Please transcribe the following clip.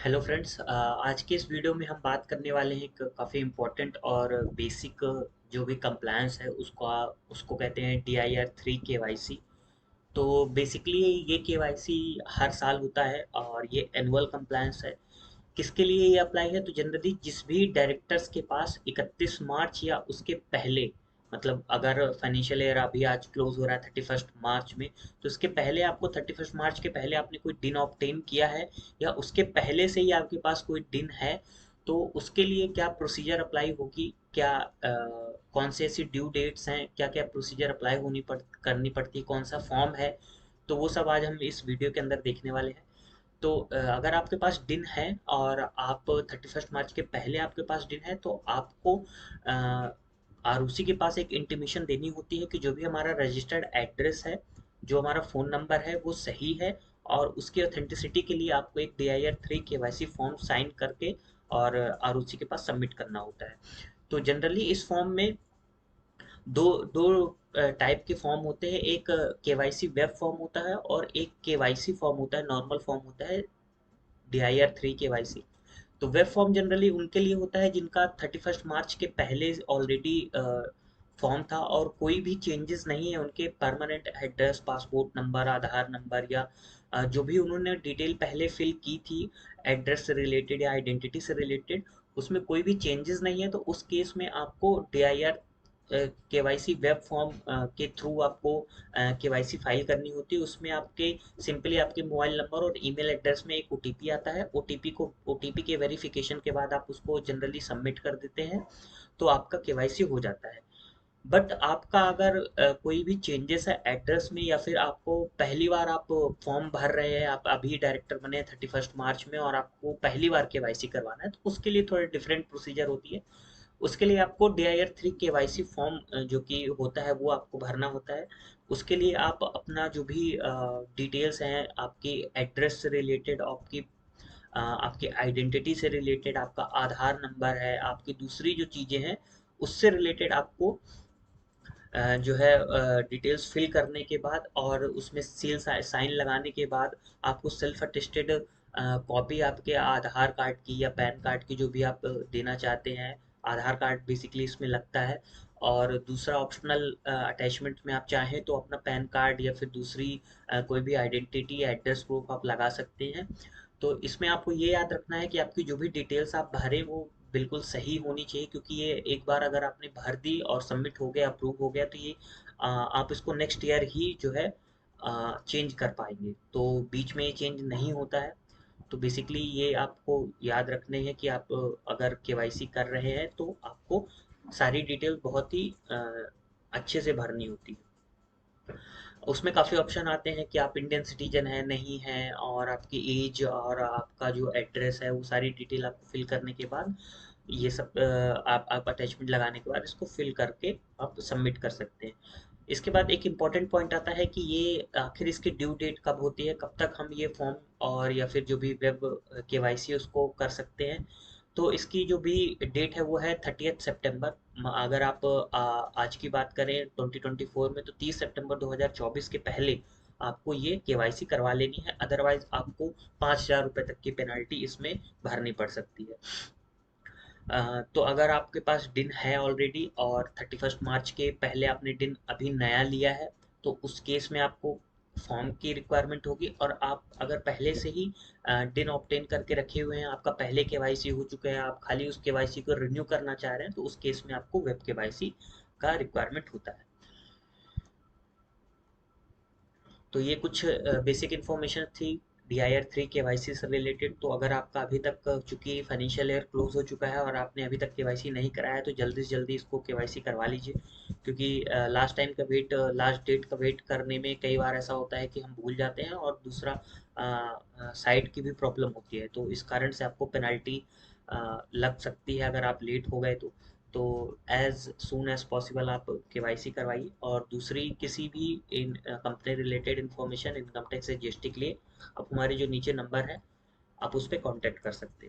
Hello friends, आज के इस वीडियो में हम बात करने वाले हैं एक काफ़ी इम्पोर्टेंट और बेसिक जो भी कंप्लायंस है उसको कहते हैं DIR 3 KYC। तो बेसिकली ये केवाईसी हर साल होता है और ये एनुअल कंप्लायंस है। किसके लिए ये अप्लाई है? तो जनरली जिस भी डायरेक्टर्स के पास 31 मार्च या उसके पहले, मतलब अगर फाइनेंशियल ईयर अभी आज क्लोज हो रहा है 31 मार्च में, तो इसके पहले आपको 31 मार्च के पहले आपने कोई दिन ऑब्टेन किया है या उसके पहले से ही आपके पास कोई दिन है, तो उसके लिए क्या प्रोसीजर अप्लाई होगी, क्या कौन से ऐसी ड्यू डेट्स हैं, क्या क्या प्रोसीजर अप्लाई करनी पड़ती है, कौन सा फॉर्म है, तो वो सब आज हम इस वीडियो के अंदर देखने वाले हैं। तो अगर आपके पास डिन है और आप 31 मार्च के पहले आपके पास डिन है, तो आपको आरओसी के पास एक इंटीमेशन देनी होती है कि जो भी हमारा रजिस्टर्ड एड्रेस है, जो हमारा फ़ोन नंबर है वो सही है, और उसकी ऑथेंटिसिटी के लिए आपको एक DIR 3 KYC फॉर्म साइन करके और आरओसी के पास सबमिट करना होता है। तो जनरली इस फॉर्म में दो दो टाइप के फॉर्म होते हैं। एक केवाईसी वेब फॉर्म होता है और एक केवाईसी फॉर्म होता है, नॉर्मल फॉर्म होता है DIR 3 KYC। तो वेब फॉर्म जनरली उनके लिए होता है जिनका 31 मार्च के पहले ऑलरेडी फॉर्म था और कोई भी चेंजेस नहीं है उनके परमानेंट एड्रेस, पासपोर्ट नंबर, आधार नंबर या जो भी उन्होंने डिटेल पहले फिल की थी एड्रेस से रिलेटेड या आइडेंटिटी से रिलेटेड, उसमें कोई भी चेंजेस नहीं है। तो उस केस में आपको DIR केवाईसी वेब फॉर्म के थ्रू आपको केवाईसी फाइल करनी होती है। उसमें आपके सिंपली आपके मोबाइल नंबर और ईमेल एड्रेस में एक ओटीपी आता है। ओटीपी के वेरिफिकेशन के बाद आप उसको जनरली सबमिट कर देते हैं, तो आपका केवाईसी हो जाता है। बट आपका अगर कोई भी चेंजेस है एड्रेस में, या फिर आपको पहली बार आप फॉर्म भर रहे हैं, आप अभी डायरेक्टर बने 31 मार्च में और आपको पहली बार केवाईसी करवाना है, तो उसके लिए थोड़े डिफरेंट प्रोसीजर होती है। उसके लिए आपको DIR 3 KYC फॉर्म जो कि होता है वो आपको भरना होता है। उसके लिए आप अपना जो भी डिटेल्स हैं, आपकी एड्रेस से रिलेटेड, आपकी आइडेंटिटी से रिलेटेड, आपका आधार नंबर है, आपकी दूसरी जो चीज़ें हैं उससे रिलेटेड आपको जो है डिटेल्स फिल करने के बाद और उसमें सील साइन लगाने के बाद आपको सेल्फ अटेस्टेड कॉपी आपके आधार कार्ड की या पैन कार्ड की, जो भी आप देना चाहते हैं, आधार कार्ड बेसिकली इसमें लगता है। और दूसरा ऑप्शनल अटैचमेंट में आप चाहें तो अपना पैन कार्ड या फिर दूसरी कोई भी आइडेंटिटी या एड्रेस प्रूफ आप लगा सकते हैं। तो इसमें आपको ये याद रखना है कि आपकी जो भी डिटेल्स आप भरें वो बिल्कुल सही होनी चाहिए, क्योंकि ये एक बार अगर आपने भर दी और सबमिट हो गया, अप्रूव हो गया, तो ये आप इसको नेक्स्ट ईयर ही जो है चेंज कर पाएंगे। तो बीच में ये चेंज नहीं होता है। तो बेसिकली ये आपको याद रखने हैं कि आप अगर केवाईसी कर रहे हैं तो आपको सारी डिटेल बहुत ही अच्छे से भरनी होती है। उसमें काफ़ी ऑप्शन आते हैं कि आप इंडियन सिटीजन हैं नहीं हैं, और आपकी एज और आपका जो एड्रेस है वो सारी डिटेल आपको फिल करने के बाद ये सब आप अटैचमेंट लगाने के बाद इसको फिल करके आप सबमिट कर सकते हैं। इसके बाद एक इम्पॉर्टेंट पॉइंट आता है कि ये आखिर इसकी ड्यू डेट कब होती है, कब तक हम ये फॉर्म और या फिर जो भी वेब केवाईसी उसको कर सकते हैं। तो इसकी जो भी डेट है वो है 30 सितंबर। अगर आप आज की बात करें 2024 में, तो 30 सितंबर 2024 के पहले आपको ये केवाईसी करवा लेनी है, अदरवाइज आपको 5,000 रुपये तक की पेनल्टी इसमें भरनी पड़ सकती है। तो अगर आपके पास डिन है ऑलरेडी और 31 मार्च के पहले आपने डिन अभी नया लिया है, तो उस केस में आपको फॉर्म की रिक्वायरमेंट होगी। और आप अगर पहले से ही डिन ऑब्टेन करके रखे हुए हैं, आपका पहले केवाईसी हो चुका है, आप खाली उस केवाईसी को रिन्यू करना चाह रहे हैं, तो उस केस में आपको वेब केवाईसी का रिक्वायरमेंट होता है। तो ये कुछ बेसिक इन्फॉर्मेशन थी DIR 3 KYC से रिलेटेड। तो अगर आपका अभी तक, चूंकि फाइनेंशियल ईयर क्लोज हो चुका है और आपने अभी तक केवाईसी नहीं कराया है, तो जल्दी से जल्दी इसको केवाईसी करवा लीजिए, क्योंकि लास्ट डेट का वेट करने में कई बार ऐसा होता है कि हम भूल जाते हैं, और दूसरा साइट की भी प्रॉब्लम होती है, तो इस कारण से आपको पेनल्टी लग सकती है अगर आप लेट हो गए तो एज सून एज पॉसिबल आप केवाईसी करवाइए। और दूसरी किसी भी इन company related information, income tax से जीएसटी के लिए आप हमारे जो नीचे नंबर है आप उस पर कॉन्टैक्ट कर सकते हैं।